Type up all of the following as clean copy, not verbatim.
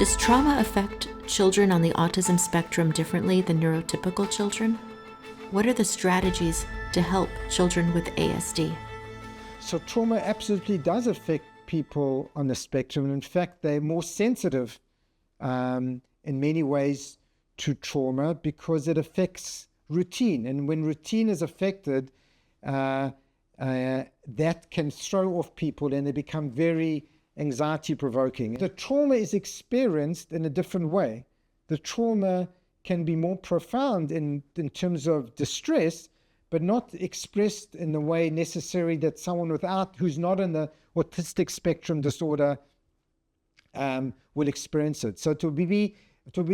Does trauma affect children on the autism spectrum differently than neurotypical children? What are the strategies to help children with ASD? So trauma absolutely does affect people on the spectrum. In fact, they're more sensitive in many ways to trauma because it affects routine. And when routine is affected, that can throw off people and they become very anxiety provoking. The trauma is experienced in a different way. The trauma can be more profound in terms of distress, but not expressed in the way necessary that someone who's not in the autistic spectrum disorder will experience it. So it will be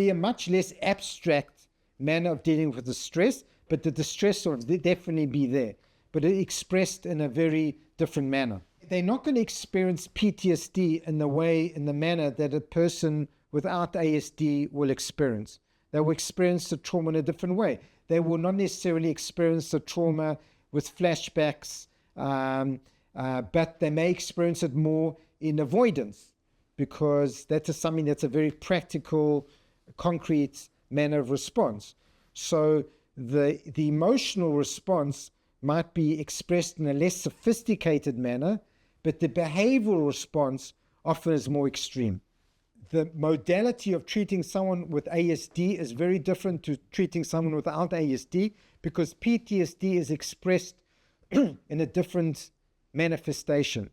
a much less abstract manner of dealing with the stress, but the distress will definitely be there, but it expressed in a very different manner. They're not going to experience PTSD in the manner that a person without ASD will experience. They will experience the trauma in a different way. They will not necessarily experience the trauma with flashbacks, but they may experience it more in avoidance, because that is something that's a very practical, concrete manner of response. So the emotional response might be expressed in a less sophisticated manner, but the behavioral response often is more extreme. The modality of treating someone with ASD is very different to treating someone without ASD, because PTSD is expressed in a different manifestation.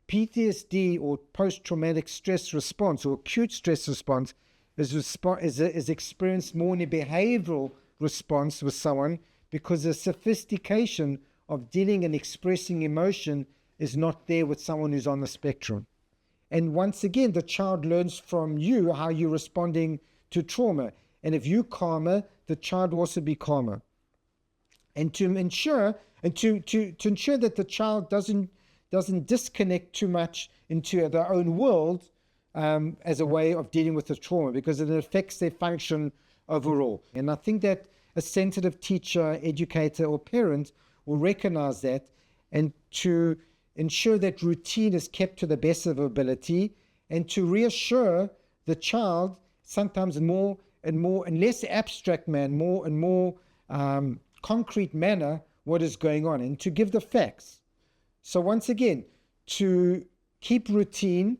PTSD, or post-traumatic stress response, or acute stress response, is experienced more in a behavioral response with someone, because the sophistication of dealing and expressing emotion is not there with someone who's on the spectrum. And once again, the child learns from you how you're responding to trauma. And if you're calmer, the child will also be calmer. And to ensure that the child doesn't disconnect too much into their own world as a way of dealing with the trauma, because it affects their function overall. And I think that a sensitive teacher, educator, or parent will recognize that, and to ensure that routine is kept to the best of ability, and to reassure the child sometimes in less abstract more concrete manner what is going on, and to give the facts. So once again, to keep routine,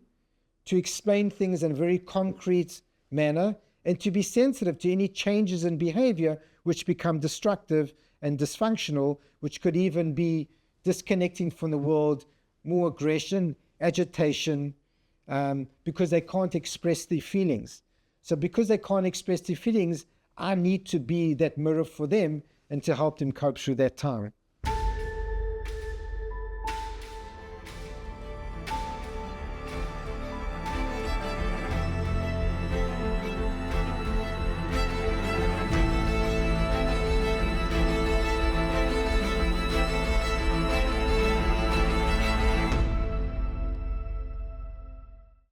to explain things in a very concrete manner, and to be sensitive to any changes in behavior which become destructive and dysfunctional, which could even be disconnecting from the world, more aggression, agitation, because they can't express their feelings. So because they can't express their feelings, I need to be that mirror for them and to help them cope through that time.